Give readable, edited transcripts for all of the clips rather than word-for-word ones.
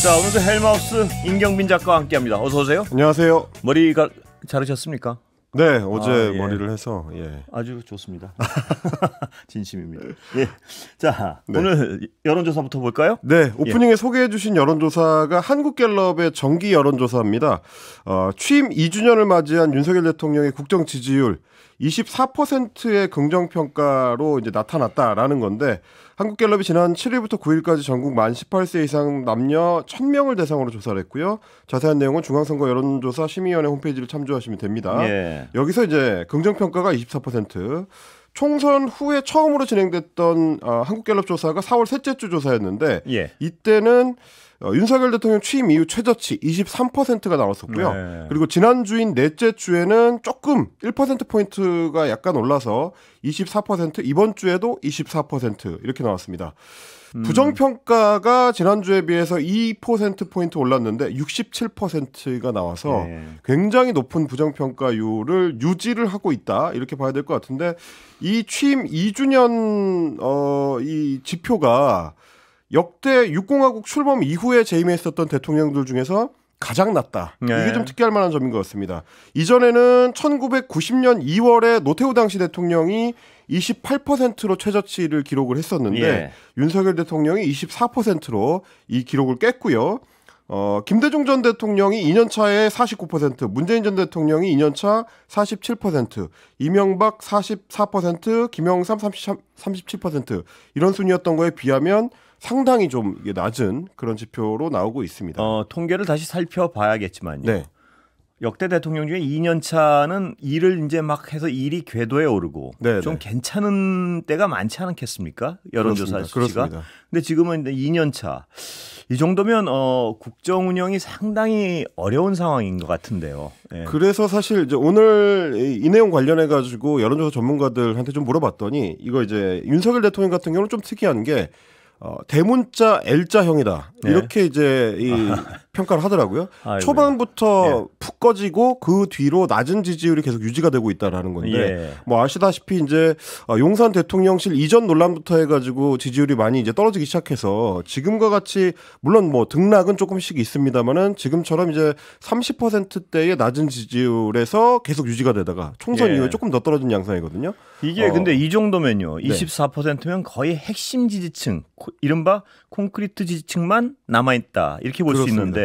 자, 오늘도 헬마우스 임경빈 작가와 함께합니다. 어서 오세요. 안녕하세요. 머리가 자르셨습니까? 네, 어제 예. 머리를 해서 아주 좋습니다. 진심입니다. 예. 자, 네. 오늘 여론조사부터 볼까요? 네, 오프닝에 소개해주신 여론조사가 한국갤럽의 정기 여론조사입니다. 취임 2주년을 맞이한 윤석열 대통령의 국정 지지율 24%의 긍정평가로 이제 나타났다라는 건데, 한국갤럽이 지난 7일부터 9일까지 전국 만 18세 이상 남녀 1000명을 대상으로 조사를 했고요. 자세한 내용은 중앙선거 여론조사 심의위원회 홈페이지를 참조하시면 됩니다. 예. 여기서 이제 긍정평가가 24%, 총선 후에 처음으로 진행됐던 한국갤럽 조사가 4월 셋째 주 조사였는데, 예. 이때는 윤석열 대통령 취임 이후 최저치 23%가 나왔었고요. 네. 그리고 지난주인 넷째 주에는 조금 1%포인트가 약간 올라서 24%, 이번 주에도 24% 이렇게 나왔습니다. 부정평가가 지난주에 비해서 2%포인트 올랐는데 67%가 나와서 굉장히 높은 부정평가율을 유지를 하고 있다, 이렇게 봐야 될 것 같은데, 이 취임 2주년 이 지표가 역대 6공화국 출범 이후에 재임했었던 대통령들 중에서 가장 낮다. 네. 이게 좀 특이할 만한 점인 것 같습니다. 이전에는 1990년 2월에 노태우 당시 대통령이 28%로 최저치를 기록을 했었는데, 예. 윤석열 대통령이 24%로 이 기록을 깼고요. 김대중 전 대통령이 2년차에 49%, 문재인 전 대통령이 2년차 47%, 이명박 44%, 김영삼 37% 이런 순이었던 거에 비하면 상당히 좀 이게 낮은 그런 지표로 나오고 있습니다. 통계를 다시 살펴봐야겠지만요. 네. 역대 대통령 중에 2년 차는 일을 이제 막 해서 일이 궤도에 오르고 네, 좀 네. 괜찮은 때가 많지 않겠습니까? 여론조사 수치가. 그렇습니다. 근데 지금은 이제 2년 차. 이 정도면 국정 운영이 상당히 어려운 상황인 것 같은데요. 예. 그래서 사실 이제 오늘 이 내용 관련해 가지고 여론조사 전문가들한테 좀 물어봤더니, 이거 이제 윤석열 대통령 같은 경우는 좀 특이한 게 대문자 L자형이다, 이렇게 이제 이 평가를 하더라고요. 아이고야. 초반부터 푹 꺼지고 그 뒤로 낮은 지지율이 계속 유지가 되고 있다라는 건데, 예. 뭐 아시다시피 이제 용산 대통령실 이전 논란부터 해가지고 지지율이 많이 이제 떨어지기 시작해서 지금과 같이, 물론 뭐 등락은 조금씩 있습니다만은 지금처럼 이제 30%대의 낮은 지지율에서 계속 유지가 되다가 총선 예. 이후에 조금 더 떨어진 양상이거든요. 이게 근데 이 정도면요. 네. 24%면 거의 핵심 지지층, 이른바 콘크리트 지지층만 남아있다, 이렇게 볼 수 그렇습니다. 있는데,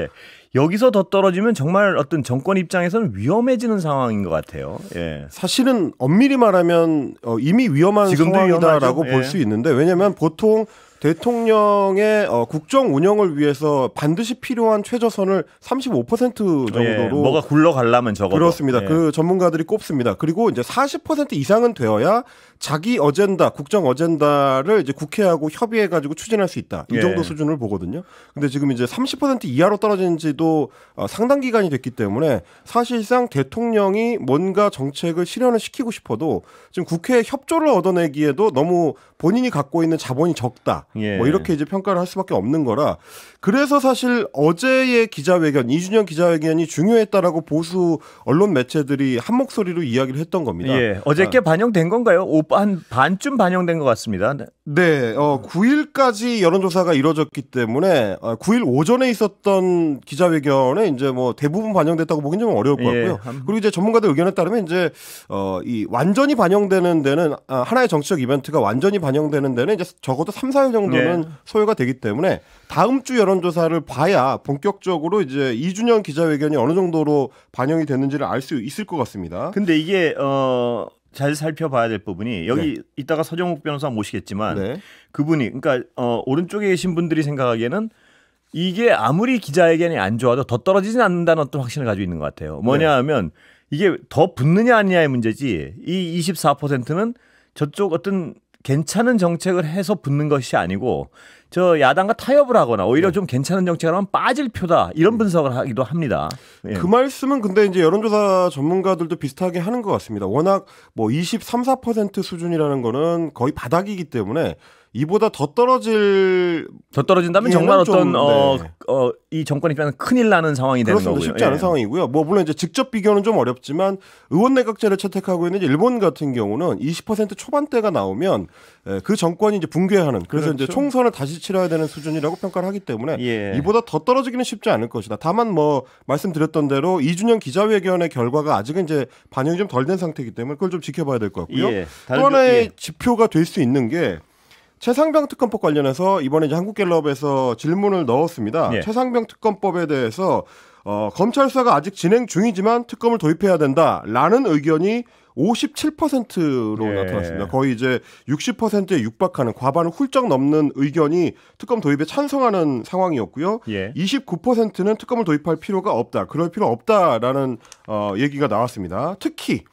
여기서 더 떨어지면 정말 어떤 정권 입장에서는 위험해지는 상황인 것 같아요. 예. 사실은 엄밀히 말하면 이미 위험한 지금도 상황이다라고 위험하죠. 볼 예. 수 있는데, 왜냐하면 보통 대통령의 국정 운영을 위해서 반드시 필요한 최저선을 35% 정도로 예. 뭐가 굴러가려면 적어도. 그렇습니다. 예. 그 전문가들이 꼽습니다. 그리고 이제 40% 이상은 되어야 자기 어젠다, 국정 어젠다를 이제 국회하고 협의해가지고 추진할 수 있다, 이 정도 예. 수준을 보거든요. 근데 지금 이제 30% 이하로 떨어진 지도 상당 기간이 됐기 때문에 사실상 대통령이 뭔가 정책을 실현을 시키고 싶어도 지금 국회에 협조를 얻어내기에도 너무 본인이 갖고 있는 자본이 적다, 예. 뭐 이렇게 이제 평가를 할 수밖에 없는 거라, 그래서 사실 어제의 기자회견, 2주년 기자회견이 중요했다라고 보수 언론 매체들이 한 목소리로 이야기를 했던 겁니다. 예. 어저께 반영된 건가요? 한 반쯤 반영된 것 같습니다. 네, 9일까지 여론조사가 이루어졌기 때문에 9일 오전에 있었던 기자회견에 이제 뭐 대부분 반영됐다고 보기는 좀 어려울 것 같고요. 그리고 이제 전문가들 의견에 따르면 이제 이 완전히 반영되는 데는 하나의 정치적 이벤트가 완전히 반영되는 데는 이제 적어도 3, 4일 정도는 소요가 되기 때문에 다음 주 여론조사를 봐야 본격적으로 이제 2주년 기자회견이 어느 정도로 반영이 됐는지를 알 수 있을 것 같습니다. 근데 이게 잘 살펴봐야 될 부분이, 여기 이따가 서정욱 변호사 모시겠지만 그분이, 그러니까 오른쪽에 계신 분들이 생각하기에는 이게 아무리 기자회견이 안 좋아도 더 떨어지진 않는다는 어떤 확신을 가지고 있는 것 같아요. 뭐냐 하면 이게 더 붙느냐 아니냐의 문제지, 이 24%는 저쪽 어떤 괜찮은 정책을 해서 붙는 것이 아니고 저 야당과 타협을 하거나 오히려 좀 괜찮은 정책을 하면 빠질 표다, 이런 분석을 하기도 합니다. 예. 그 말씀은 근데 이제 여론조사 전문가들도 비슷하게 하는 것 같습니다. 워낙 뭐 23, 4% 수준이라는 거는 거의 바닥이기 때문에 이보다 더 떨어진다면 정말 어떤 이 정권 입장에서 큰일 나는 상황이 되는 거고요. 쉽지 않은 상황이고요. 뭐 물론 이제 직접 비교는 좀 어렵지만 의원 내각제를 채택하고 있는 일본 같은 경우는 20% 초반대가 나오면 그 정권이 이제 붕괴하는 그래서 이제 총선을 다시 치러야 되는 수준이라고 평가를 하기 때문에 이보다 더 떨어지기는 쉽지 않을 것이다. 다만 뭐 말씀드렸던 대로 이준영 기자회견의 결과가 아직은 이제 반영이 좀 덜 된 상태이기 때문에 그걸 좀 지켜봐야 될 것 같고요. 또 하나의 지표가 될 수 있는 게 최상병 특검법 관련해서 이번에 이제 한국갤럽에서 질문을 넣었습니다. 최상병 특검법에 대해서 검찰 수사가 아직 진행 중이지만 특검을 도입해야 된다라는 의견이 57%로 나타났습니다. 거의 이제 60%에 육박하는 과반을 훌쩍 넘는 의견이 특검 도입에 찬성하는 상황이었고요. 29%는 특검을 도입할 필요가 없다. 그럴 필요 없다라는 얘기가 나왔습니다. 특히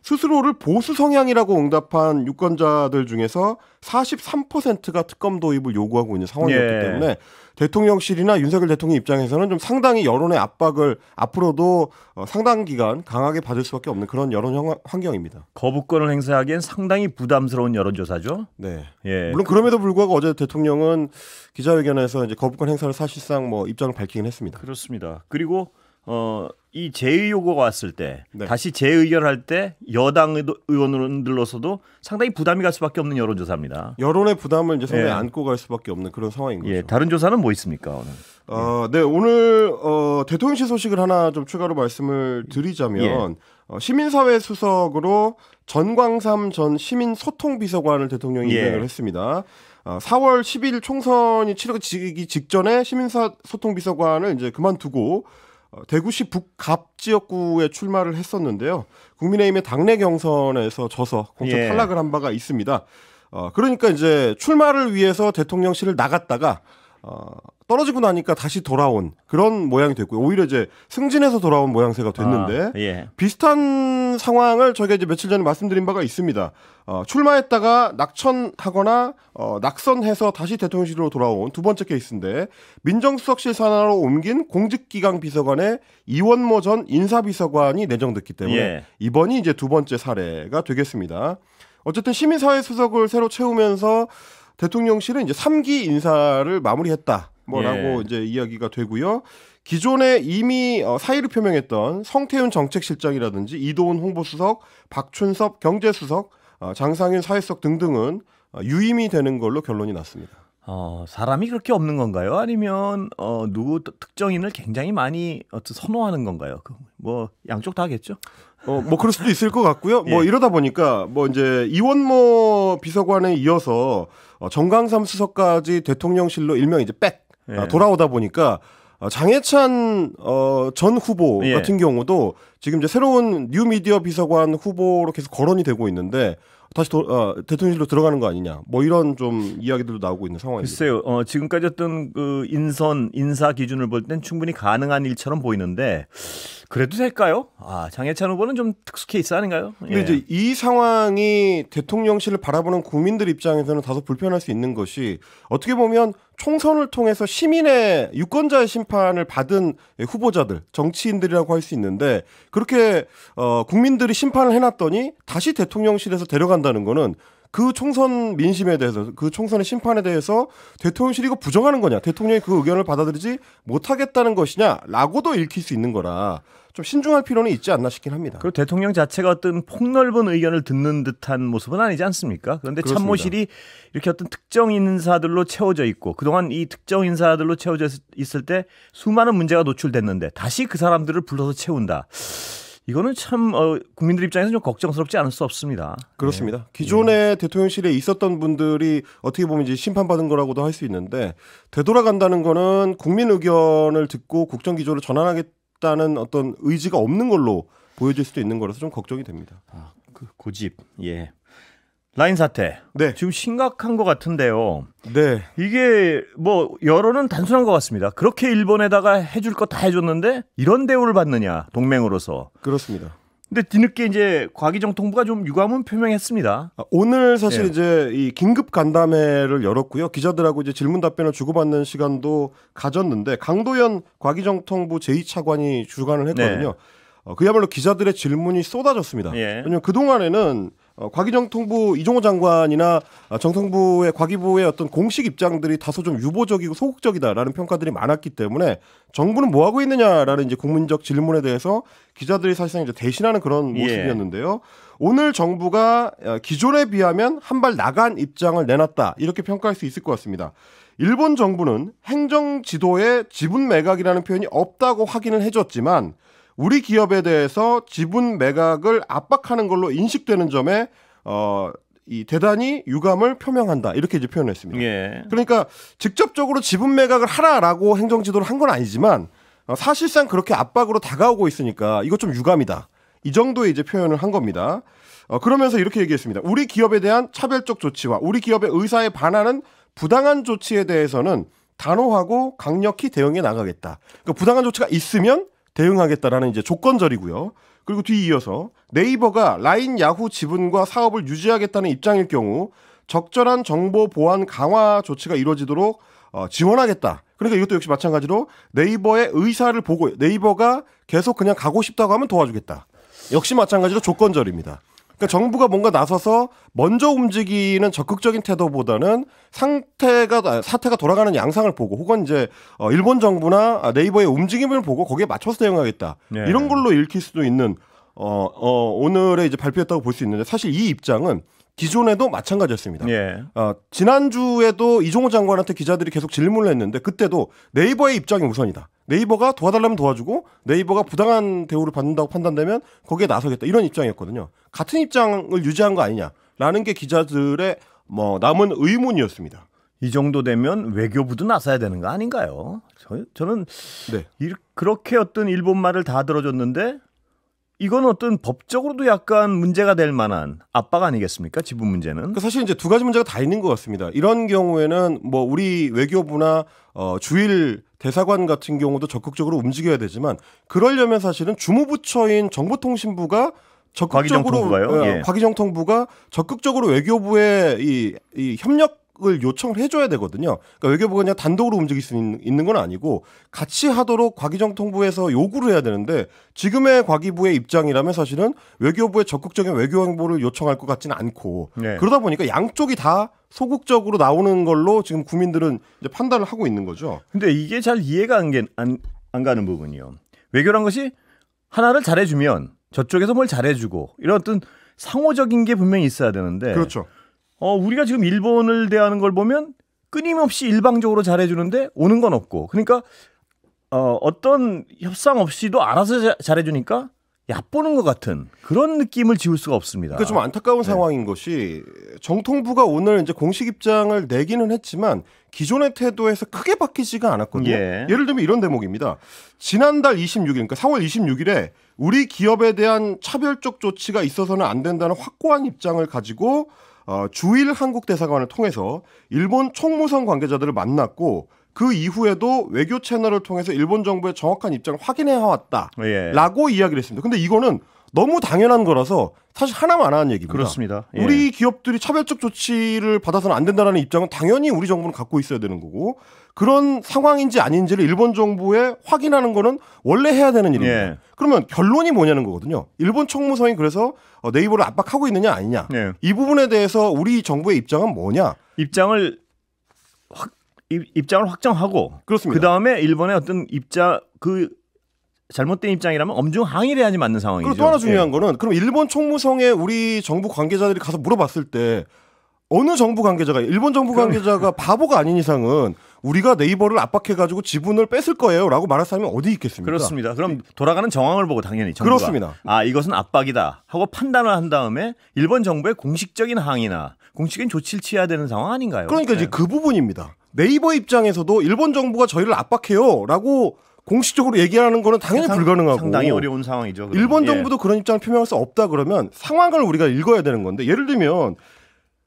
스스로를 보수 성향이라고 응답한 유권자들 중에서 43%가 특검 도입을 요구하고 있는 상황이었기 때문에 대통령실이나 윤석열 대통령 입장에서는 좀 상당히 여론의 압박을 앞으로도 상당 기간 강하게 받을 수밖에 없는 그런 여론 환경입니다. 거부권을 행사하기엔 상당히 부담스러운 여론조사죠. 네. 물론 그럼에도 불구하고 어제 대통령은 기자회견에서 이제 거부권 행사를 사실상 뭐 입장을 밝히긴 했습니다. 그렇습니다. 그리고 이 재의 요구가 왔을 때 다시 재의결할 때 여당 의원들로서도 상당히 부담이 갈 수밖에 없는 여론조사입니다. 여론의 부담을 이제 상당히 안고 갈 수밖에 없는 그런 상황인 거죠. 다른 조사는 뭐 있습니까 오늘? 네, 오늘 대통령실 소식을 하나 좀 추가로 말씀을 드리자면 시민사회 수석으로 전광삼 전 시민소통비서관을 대통령이 임명을 했습니다. 4월 10일 총선이 치러지기 직전에 시민소통비서관을 이제 그만두고 대구시 북갑 지역구에 출마를 했었는데요. 국민의힘의 당내 경선에서 져서 공천 탈락을 한 바가 있습니다. 그러니까 이제 출마를 위해서 대통령실을 나갔다가 떨어지고 나니까 다시 돌아온 그런 모양이 됐고요. 오히려 이제 승진해서 돌아온 모양새가 됐는데 비슷한 상황을 저희가 이제 며칠 전에 말씀드린 바가 있습니다. 출마했다가 낙천하거나 낙선해서 다시 대통령실로 돌아온 두 번째 케이스인데 민정수석실 산하로 옮긴 공직기강 비서관의 이원모 전 인사비서관이 내정됐기 때문에 이번이 이제 두 번째 사례가 되겠습니다. 어쨌든 시민사회 수석을 새로 채우면서 대통령실은 이제 3기 인사를 마무리했다. 라고 이제 이야기가 되고요. 기존에 이미 사의를 표명했던 성태윤 정책실장이라든지 이도훈 홍보수석, 박춘섭 경제수석, 장상윤 사회수석 등등은 유임이 되는 걸로 결론이 났습니다. 사람이 그렇게 없는 건가요? 아니면 누구 특정인을 굉장히 많이 선호하는 건가요? 뭐 양쪽 다겠죠. 뭐 그럴 수도 있을 것 같고요. 뭐 이러다 보니까 뭐 이제 이원모 비서관에 이어서 정광삼 수석까지 대통령실로 일명 이제 돌아오다 보니까 장해찬 전 후보 같은 경우도 지금 이제 새로운 뉴미디어 비서관 후보로 계속 거론이 되고 있는데 다시 대통령실로 들어가는 거 아니냐 뭐 이런 좀 이야기들도 나오고 있는 상황입니다. 글쎄요. 지금까지 어떤 그 인사 기준을 볼 땐 충분히 가능한 일처럼 보이는데 그래도 될까요? 장해찬 후보는 좀 특수 케이스 아닌가요? 근데 이제 이 상황이 대통령실을 바라보는 국민들 입장에서는 다소 불편할 수 있는 것이 어떻게 보면 총선을 통해서 시민의 유권자의 심판을 받은 후보자들, 정치인들이라고 할 수 있는데 그렇게 국민들이 심판을 해놨더니 다시 대통령실에서 데려간다는 거는 그 총선 민심에 대해서 그 총선의 심판에 대해서 대통령실이 이거 부정하는 거냐 대통령이 그 의견을 받아들이지 못하겠다는 것이냐라고도 읽힐 수 있는 거라 좀 신중할 필요는 있지 않나 싶긴 합니다. 그리고 대통령 자체가 어떤 폭넓은 의견을 듣는 듯한 모습은 아니지 않습니까? 그런데 그렇습니다. 참모실이 이렇게 어떤 특정 인사들로 채워져 있고 그동안 이 특정 인사들로 채워져 있을 때 수많은 문제가 노출됐는데 다시 그 사람들을 불러서 채운다. 이거는 참 국민들 입장에서 좀 걱정스럽지 않을 수 없습니다. 그렇습니다. 기존에 대통령실에 있었던 분들이 어떻게 보면 이제 심판받은 거라고도 할 수 있는데 되돌아간다는 거는 국민 의견을 듣고 국정기조를 전환하겠다는 어떤 의지가 없는 걸로 보여질 수도 있는 거라서 좀 걱정이 됩니다. 그 고집. 라인 사태. 지금 심각한 것 같은데요. 이게 뭐 여론은 단순한 것 같습니다. 그렇게 일본에다가 해줄 거 다 해줬는데 이런 대우를 받느냐 동맹으로서. 그렇습니다. 근데 뒤늦게 이제 과기정통부가 좀 유감은 표명했습니다. 오늘 사실 이제 이 긴급 간담회를 열었고요. 기자들하고 이제 질문 답변을 주고받는 시간도 가졌는데 강도연 과기정통부 제2차관이 주관을 했거든요. 그야말로 기자들의 질문이 쏟아졌습니다. 왜냐하면 그 동안에는 과기정통부 이종호 장관이나 정통부의 과기부의 어떤 공식 입장들이 다소 좀 유보적이고 소극적이다라는 평가들이 많았기 때문에 정부는 뭐 하고 있느냐라는 이제 국민적 질문에 대해서 기자들이 사실상 이제 대신하는 그런 모습이었는데요. 오늘 정부가 기존에 비하면 한 발 나간 입장을 내놨다 이렇게 평가할 수 있을 것 같습니다. 일본 정부는 행정 지도에 지분 매각이라는 표현이 없다고 확인을 해줬지만 우리 기업에 대해서 지분 매각을 압박하는 걸로 인식되는 점에 이 대단히 유감을 표명한다 이렇게 이제 표현했습니다. 예. 그러니까 직접적으로 지분 매각을 하라라고 행정 지도를 한 건 아니지만 사실상 그렇게 압박으로 다가오고 있으니까 이거 좀 유감이다. 이 정도의 이제 표현을 한 겁니다. 그러면서 이렇게 얘기했습니다. 우리 기업에 대한 차별적 조치와 우리 기업의 의사에 반하는 부당한 조치에 대해서는 단호하고 강력히 대응해 나가겠다. 그러니까 부당한 조치가 있으면 대응하겠다라는 이제 조건절이고요. 그리고 뒤이어서 네이버가 라인 야후 지분과 사업을 유지하겠다는 입장일 경우 적절한 정보 보안 강화 조치가 이루어지도록 지원하겠다. 그러니까 이것도 역시 마찬가지로 네이버의 의사를 보고 네이버가 계속 그냥 가고 싶다고 하면 도와주겠다. 역시 마찬가지로 조건절입니다. 그러니까 정부가 뭔가 나서서 먼저 움직이는 적극적인 태도보다는 사태가 돌아가는 양상을 보고 혹은 이제 일본 정부나 네이버의 움직임을 보고 거기에 맞춰서 대응하겠다. 네. 이런 걸로 읽힐 수도 있는 오늘의 이제 발표였다고 볼 수 있는데 사실 이 입장은 기존에도 마찬가지였습니다. 예. 지난주에도 이종호 장관한테 기자들이 계속 질문을 했는데 그때도 네이버의 입장이 우선이다. 네이버가 도와달라면 도와주고 네이버가 부당한 대우를 받는다고 판단되면 거기에 나서겠다. 이런 입장이었거든요. 같은 입장을 유지한 거 아니냐라는 게 기자들의 남은 의문이었습니다. 이 정도 되면 외교부도 나서야 되는 거 아닌가요? 저는 네. 그렇게 어떤 일본 말을 다 들어줬는데 이건 어떤 법적으로도 약간 문제가 될 만한 압박 아니겠습니까? 지분 문제는. 사실 이제 두 가지 문제가 다 있는 것 같습니다. 이런 경우에는 우리 외교부나 주일 대사관 같은 경우도 적극적으로 움직여야 되지만 그러려면 사실은 주무부처인 정보통신부가 적극적으로 과기정통부가 적극적으로 외교부에 이 협력을 요청을 해줘야 되거든요. 그러니까 외교부가 그냥 단독으로 움직일 수 있는 건 아니고 같이 하도록 과기정통부에서 요구를 해야 되는데 지금의 과기부의 입장이라면 사실은 외교부의 적극적인 외교 행보를 요청할 것 같지는 않고 네. 그러다 보니까 양쪽이 다 소극적으로 나오는 걸로 지금 국민들은 이제 판단을 하고 있는 거죠. 근데 이게 잘 이해가 안 가는 부분이요. 외교란 것이 하나를 잘해주면 저쪽에서 뭘 잘해주고 이런 어떤 상호적인 게 분명히 있어야 되는데 그렇죠. 우리가 지금 일본을 대하는 걸 보면 끊임없이 일방적으로 잘해주는데 오는 건 없고 그러니까 어떤 협상 없이도 알아서 잘해주니까 얕보는 것 같은 그런 느낌을 지울 수가 없습니다. 그러니까 좀 안타까운 상황인 것이 정통부가 오늘 이제 공식 입장을 내기는 했지만 기존의 태도에서 크게 바뀌지가 않았거든요. 예를 들면 이런 대목입니다. 지난달 26일, 그러니까 4월 26일에 우리 기업에 대한 차별적 조치가 있어서는 안 된다는 확고한 입장을 가지고 주일 한국 대사관을 통해서 일본 총무성 관계자들을 만났고 그 이후에도 외교 채널을 통해서 일본 정부의 정확한 입장을 확인해 왔다라고 이야기를 했습니다. 근데 이거는 너무 당연한 거라서 사실 하나만 하는 얘기입니다. 그렇습니다. 우리 기업들이 차별적 조치를 받아서는 안 된다는 입장은 당연히 우리 정부는 갖고 있어야 되는 거고 그런 상황인지 아닌지를 일본 정부에 확인하는 거는 원래 해야 되는 일입니다. 그러면 결론이 뭐냐는 거거든요. 일본 총무성이 그래서 네이버를 압박하고 있느냐 아니냐. 이 부분에 대해서 우리 정부의 입장은 뭐냐. 입장을 확정하고 그렇습니다. 그다음에 일본의 어떤 잘못된 입장이라면 엄중 항의를 해야지 맞는 상황이죠. 그리고 또 하나 중요한 거는 그럼 일본 총무성에 우리 정부 관계자들이 가서 물어봤을 때 어느 정부 관계자가 일본 정부 관계자가 바보가 아닌 이상은 우리가 네이버를 압박해가지고 지분을 뺐을 거예요라고 말할 사람이 어디 있겠습니까? 그렇습니다. 그럼 돌아가는 정황을 보고 당연히 정부가 그렇습니다. 이것은 압박이다 하고 판단을 한 다음에 일본 정부의 공식적인 항의나 공식적인 조치를 취해야 되는 상황 아닌가요? 그러니까 이제 그 부분입니다. 네이버 입장에서도 일본 정부가 저희를 압박해요라고 공식적으로 얘기하는 거는 당연히 불가능하고 상당히 어려운 상황이죠. 그러면. 일본 정부도 그런 입장을 표명할 수 없다 그러면 상황을 우리가 읽어야 되는 건데 예를 들면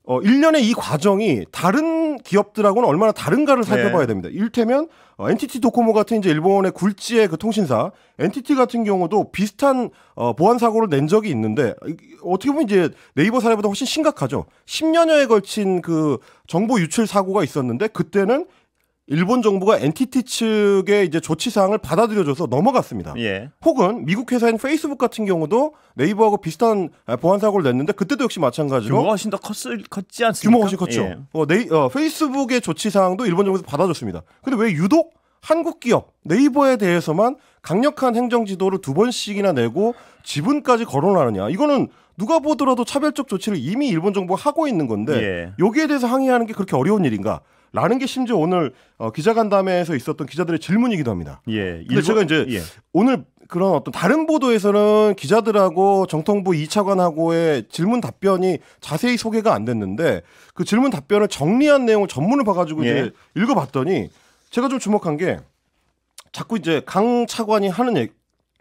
1년의 이 과정이 다른 기업들하고는 얼마나 다른가를 살펴봐야 됩니다. 이를테면 NTT 도코모 같은 이제 일본의 굴지의 그 통신사 NTT 같은 경우도 비슷한 보안 사고를 낸 적이 있는데 어떻게 보면 이제 네이버 사례보다 훨씬 심각하죠. 10년여에 걸친 그 정보 유출 사고가 있었는데 그때는 일본 정부가 NTT 측의 이제 조치 사항을 받아들여줘서 넘어갔습니다. 예. 혹은 미국 회사인 페이스북 같은 경우도 네이버하고 비슷한 보안 사고를 냈는데 그때도 역시 마찬가지로 규모가 훨씬 더 컸지 않습니까? 규모가 훨씬 컸죠. 예. 페이스북의 조치 사항도 일본 정부에서 받아줬습니다. 근데 왜 유독 한국 기업 네이버에 대해서만 강력한 행정 지도를 2번씩이나 내고 지분까지 거론하느냐? 이거는 누가 보더라도 차별적 조치를 이미 일본 정부가 하고 있는 건데 예. 여기에 대해서 항의하는 게 그렇게 어려운 일인가? 라는 게 심지어 오늘 기자간담회에서 있었던 기자들의 질문이기도 합니다. 예. 근데 제가 이제 오늘 그런 어떤 다른 보도에서는 기자들하고 정통부 2차관하고의 질문 답변이 자세히 소개가 안 됐는데 그 질문 답변을 정리한 내용을 전문을 봐가지고 이제 읽어봤더니 제가 좀 주목한 게 자꾸 이제 강 차관이 하는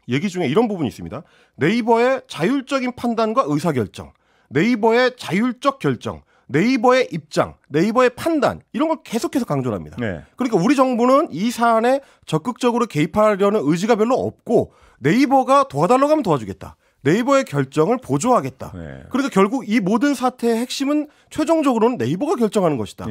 얘기 중에 이런 부분이 있습니다. 네이버의 자율적인 판단과 의사결정, 네이버의 자율적 결정, 네이버의 입장, 네이버의 판단 이런 걸 계속해서 강조를 합니다. 그러니까 우리 정부는 이 사안에 적극적으로 개입하려는 의지가 별로 없고 네이버가 도와달라고 하면 도와주겠다. 네이버의 결정을 보조하겠다. 그러니까 결국 이 모든 사태의 핵심은 최종적으로는 네이버가 결정하는 것이다.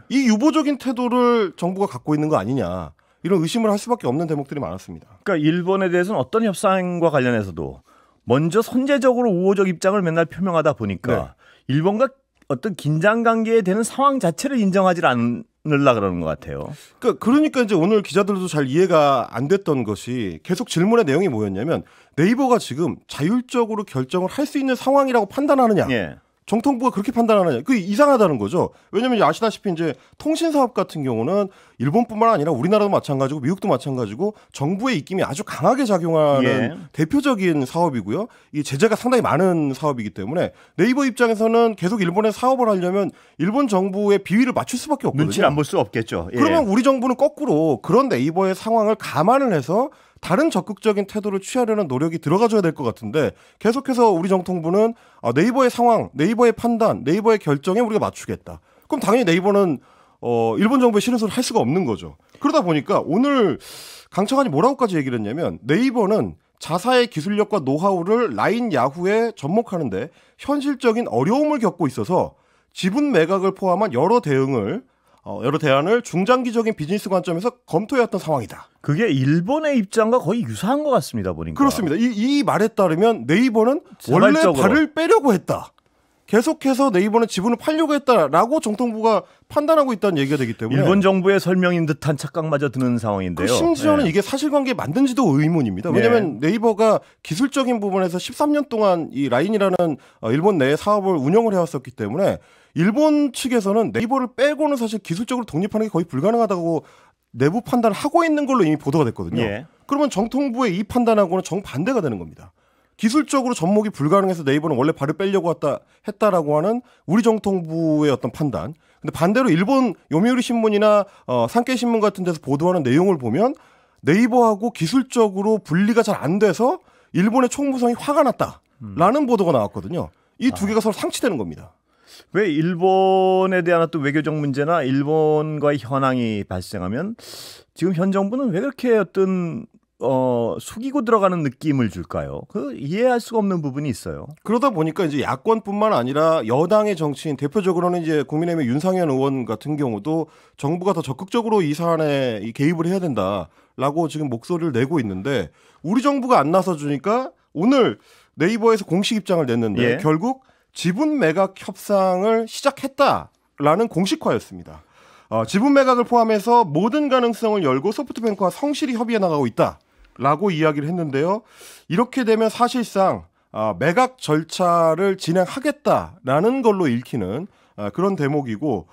이 유보적인 태도를 정부가 갖고 있는 거 아니냐. 이런 의심을 할 수밖에 없는 대목들이 많았습니다. 그러니까 일본에 대해서는 어떤 협상과 관련해서도 먼저 선제적으로 우호적 입장을 맨날 표명하다 보니까 일본과 어떤 긴장 관계에 되는 상황 자체를 인정하지 않으려 그러는 것 같아요. 그러니까 이제 오늘 기자들도 잘 이해가 안 됐던 것이 계속 질문의 내용이 뭐였냐면 네이버가 지금 자율적으로 결정을 할 수 있는 상황이라고 판단하느냐. 정통부가 그렇게 판단하느냐. 그게 이상하다는 거죠. 왜냐하면 아시다시피 이제 통신 사업 같은 경우는 일본뿐만 아니라 우리나라도 마찬가지고 미국도 마찬가지고 정부의 입김이 아주 강하게 작용하는 대표적인 사업이고요. 이 제재가 상당히 많은 사업이기 때문에 네이버 입장에서는 계속 일본에 사업을 하려면 일본 정부의 비위를 맞출 수밖에 없거든요. 눈치를 안 볼 수 없겠죠. 그러면 우리 정부는 거꾸로 그런 네이버의 상황을 감안을 해서 다른 적극적인 태도를 취하려는 노력이 들어가줘야 될 것 같은데 계속해서 우리 정통부는 네이버의 상황, 네이버의 판단, 네이버의 결정에 우리가 맞추겠다. 그럼 당연히 네이버는 일본 정부에 싫은 소리를 할 수가 없는 거죠. 그러다 보니까 오늘 강 차관이 뭐라고까지 얘기를 했냐면 네이버는 자사의 기술력과 노하우를 라인 야후에 접목하는데 현실적인 어려움을 겪고 있어서 지분 매각을 포함한 여러 대안을 중장기적인 비즈니스 관점에서 검토해왔던 상황이다. 그게 일본의 입장과 거의 유사한 것 같습니다. 보니까. 그렇습니다. 이 말에 따르면 네이버는 원래 발을 빼려고 했다. 계속해서 네이버는 지분을 팔려고 했다라고 정통부가 판단하고 있다는 얘기가 되기 때문에 일본 정부의 설명인 듯한 착각마저 드는 상황인데요. 심지어는 이게 사실관계에 맞는지도 의문입니다. 왜냐하면 네이버가 기술적인 부분에서 13년 동안 이 라인이라는 일본 내 사업을 운영을 해왔었기 때문에 일본 측에서는 네이버를 빼고는 사실 기술적으로 독립하는 게 거의 불가능하다고 내부 판단을 하고 있는 걸로 이미 보도가 됐거든요. 그러면 정통부의 이 판단하고는 정반대가 되는 겁니다. 기술적으로 접목이 불가능해서 네이버는 원래 발을 빼려고 했다라고 하는 우리 정통부의 어떤 판단. 근데 반대로 일본 요미우리 신문이나 산케이 신문 같은 데서 보도하는 내용을 보면 네이버하고 기술적으로 분리가 잘 안 돼서 일본의 총무성이 화가 났다라는 보도가 나왔거든요. 이 두 개가 서로 상치되는 겁니다. 왜 일본에 대한 어떤 외교적 문제나 일본과의 현황이 발생하면 지금 현 정부는 왜 그렇게 어떤 숙이고 들어가는 느낌을 줄까요? 그 이해할 수가 없는 부분이 있어요. 그러다 보니까 이제 야권뿐만 아니라 여당의 정치인 대표적으로는 이제 국민의힘의 윤상현 의원 같은 경우도 정부가 더 적극적으로 이 사안에 개입을 해야 된다라고 지금 목소리를 내고 있는데 우리 정부가 안 나서 주니까 오늘 네이버에서 공식 입장을 냈는데 결국 지분 매각 협상을 시작했다라는 공식화였습니다. 지분 매각을 포함해서 모든 가능성을 열고 소프트뱅크와 성실히 협의해 나가고 있다라고 이야기를 했는데요. 이렇게 되면 사실상 매각 절차를 진행하겠다라는 걸로 읽히는 그런 대목이고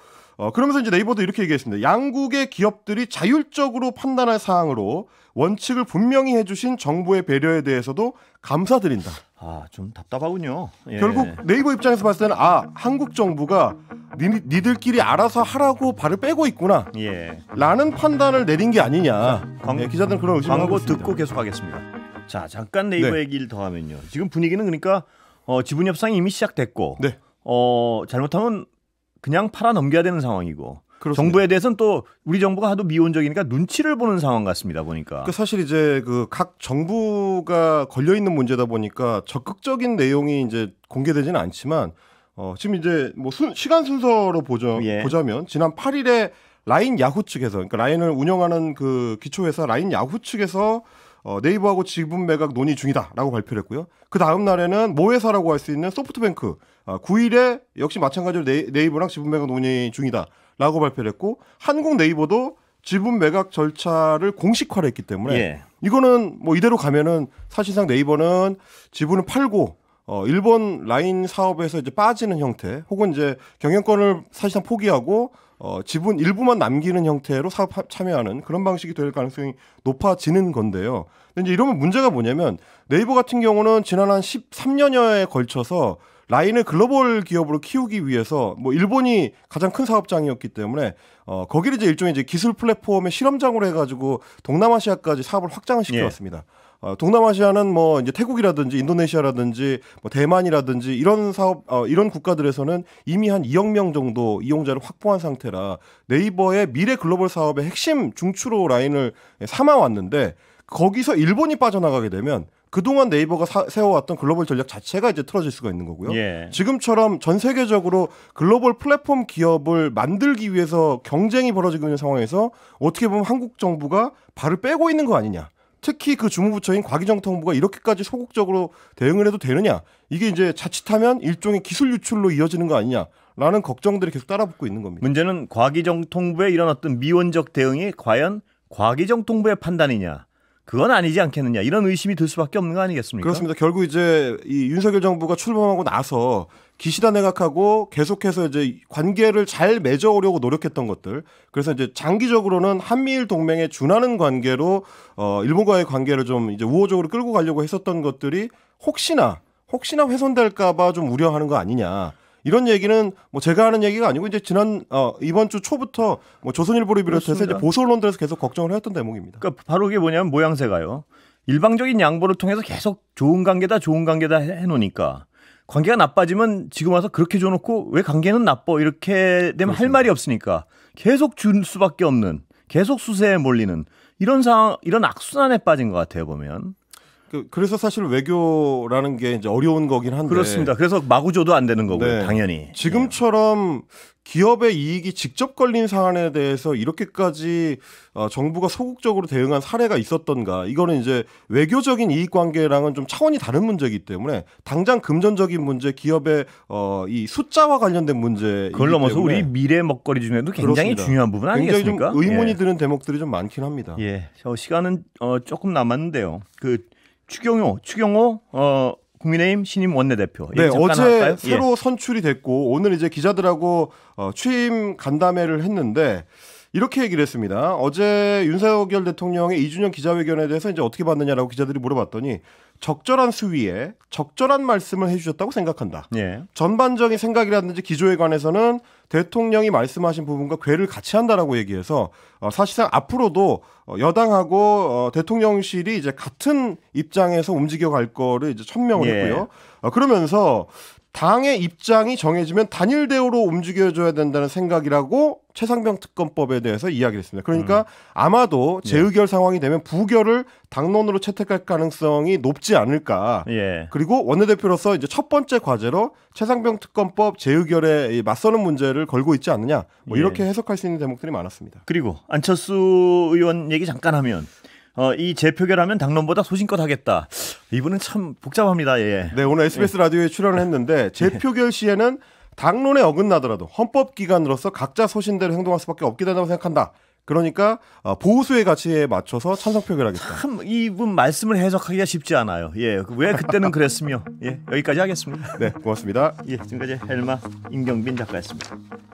그러면서 이제 네이버도 이렇게 얘기했습니다. 양국의 기업들이 자율적으로 판단할 사항으로 원칙을 분명히 해주신 정부의 배려에 대해서도 감사드린다. 좀 답답하군요. 결국 네이버 입장에서 봤을 때는 한국 정부가 니들끼리 알아서 하라고 발을 빼고 있구나 라는 판단을 내린 게 아니냐. 기자들은 그런 의심을 하고 있습니다. 광고 듣고 계속하겠습니다. 자, 잠깐 네이버 얘기를 더 하면요. 지금 분위기는 그러니까 지분 협상이 이미 시작됐고 잘못하면 그냥 팔아 넘겨야 되는 상황이고 그렇습니다. 정부에 대해서는 또 우리 정부가 하도 미온적이니까 눈치를 보는 상황 같습니다. 보니까. 사실 이제 각 정부가 걸려 있는 문제다 보니까 적극적인 내용이 이제 공개되지는 않지만 지금 이제 뭐 시간 순서로 보자면 지난 8일에 라인 야후 측에서, 그러니까 라인을 운영하는 그 기초회사 라인 야후 측에서 네이버하고 지분 매각 논의 중이다라고 발표를 했고요. 그 다음 날에는 모회사라고 할 수 있는 소프트뱅크 9일에 역시 마찬가지로 네이버랑 지분 매각 논의 중이다라고 발표를 했고, 한국 네이버도 지분 매각 절차를 공식화를 했기 때문에 예. 이거는 뭐 이대로 가면은 사실상 네이버는 지분을 팔고 일본 라인 사업에서 이제 빠지는 형태, 혹은 이제 경영권을 사실상 포기하고 지분 일부만 남기는 형태로 사업 참여하는 그런 방식이 될 가능성이 높아지는 건데요. 근데 이제 이러면 문제가 뭐냐면, 네이버 같은 경우는 지난 한 13년여에 걸쳐서 라인을 글로벌 기업으로 키우기 위해서 뭐 일본이 가장 큰 사업장이었기 때문에 거기를 이제 일종의 이제 기술 플랫폼의 실험장으로 해가지고 동남아시아까지 사업을 확장을 시켜왔습니다. 동남아시아는 뭐 이제 태국이라든지 인도네시아라든지 뭐 대만이라든지 이런 사업 이런 국가들에서는 이미 한 2억 명 정도 이용자를 확보한 상태라 네이버의 미래 글로벌 사업의 핵심 중추로 라인을 삼아왔는데, 거기서 일본이 빠져나가게 되면 그동안 네이버가 세워왔던 글로벌 전략 자체가 이제 틀어질 수가 있는 거고요. 예. 지금처럼 전 세계적으로 글로벌 플랫폼 기업을 만들기 위해서 경쟁이 벌어지고 있는 상황에서 어떻게 보면 한국 정부가 발을 빼고 있는 거 아니냐. 특히 그 주무부처인 과기정통부가 이렇게까지 소극적으로 대응을 해도 되느냐. 이게 이제 자칫하면 일종의 기술 유출로 이어지는 거 아니냐라는 걱정들이 계속 따라붙고 있는 겁니다. 문제는 과기정통부의 이런 어떤 미온적 대응이 과연 과기정통부의 판단이냐. 그건 아니지 않겠느냐, 이런 의심이 들 수밖에 없는 거 아니겠습니까? 그렇습니다. 결국 이제 이 윤석열 정부가 출범하고 나서 기시다 내각하고 계속해서 이제 관계를 잘 맺어오려고 노력했던 것들, 그래서 이제 장기적으로는 한미일 동맹에 준하는 관계로 일본과의 관계를 좀 이제 우호적으로 끌고 가려고 했었던 것들이 혹시나 훼손될까봐 좀 우려하는 거 아니냐. 이런 얘기는 뭐 제가 하는 얘기가 아니고 이제 이번 주 초부터 뭐 조선일보를 비롯해서 이제 보수 언론들에서 계속 걱정을 해왔던 대목입니다. 그러니까 바로 이게 뭐냐면 모양새가요. 일방적인 양보를 통해서 계속 좋은 관계다 해놓으니까 관계가 나빠지면 지금 와서 그렇게 줘놓고 왜 관계는 나빠 이렇게 되면 그렇습니다. 할 말이 없으니까 계속 줄 수밖에 없는, 계속 수세에 몰리는 이런 상황, 이런 악순환에 빠진 것 같아요 보면. 그래서 사실 외교라는 게 이제 어려운 거긴 한데. 그렇습니다. 그래서 마구 줘도 안 되는 거고요. 네. 당연히. 지금처럼 기업의 이익이 직접 걸린 사안에 대해서 이렇게까지 정부가 소극적으로 대응한 사례가 있었던가. 이거는 이제 외교적인 이익관계랑은 좀 차원이 다른 문제이기 때문에 당장 금전적인 문제, 기업의 이 숫자와 관련된 문제. 그걸 넘어서 우리 미래 먹거리 중에도 굉장히 그렇습니다. 중요한 부분 아니겠습니까? 굉장히 좀 의문이 드는 대목들이 좀 많긴 합니다. 예, 시간은 조금 남았는데요. 추경호 국민의힘 신임 원내대표. 네, 어제 할까요? 새로 선출이 됐고 오늘 이제 기자들하고 취임 간담회를 했는데 이렇게 얘기를 했습니다. 어제 윤석열 대통령의 2주년 기자회견에 대해서 이제 어떻게 봤느냐라고 기자들이 물어봤더니 적절한 수위에 적절한 말씀을 해주셨다고 생각한다. 예. 전반적인 생각이라든지 기조에 관해서는 대통령이 말씀하신 부분과 궤를 같이 한다라고 얘기해서 사실상 앞으로도 여당하고 대통령실이 이제 같은 입장에서 움직여 갈 거를 이제 천명을 했고요. 그러면서 당의 입장이 정해지면 단일 대우로 움직여줘야 된다는 생각이라고 최상병 특검법에 대해서 이야기를 했습니다. 그러니까 아마도 재의결 상황이 되면 부결을 당론으로 채택할 가능성이 높지 않을까. 그리고 원내대표로서 이제 첫 번째 과제로 최상병 특검법 재의결에 맞서는 문제를 걸고 있지 않느냐. 뭐 이렇게 해석할 수 있는 대목들이 많았습니다. 그리고 안철수 의원 얘기 잠깐 하면 이 재표결하면 당론보다 소신껏 하겠다. 이분은 참 복잡합니다. 예. 네, 오늘 SBS 라디오에 출연을 했는데 재표결 시에는 당론에 어긋나더라도 헌법기관으로서 각자 소신대로 행동할 수밖에 없게 된다고 생각한다. 그러니까 보수의 가치에 맞춰서 찬성표결하겠다. 참 이분 말씀을 해석하기가 쉽지 않아요. 예, 왜 그때는 그랬으며. 예, 여기까지 하겠습니다. 네, 고맙습니다. 예, 지금까지 헬마 임경빈 작가였습니다.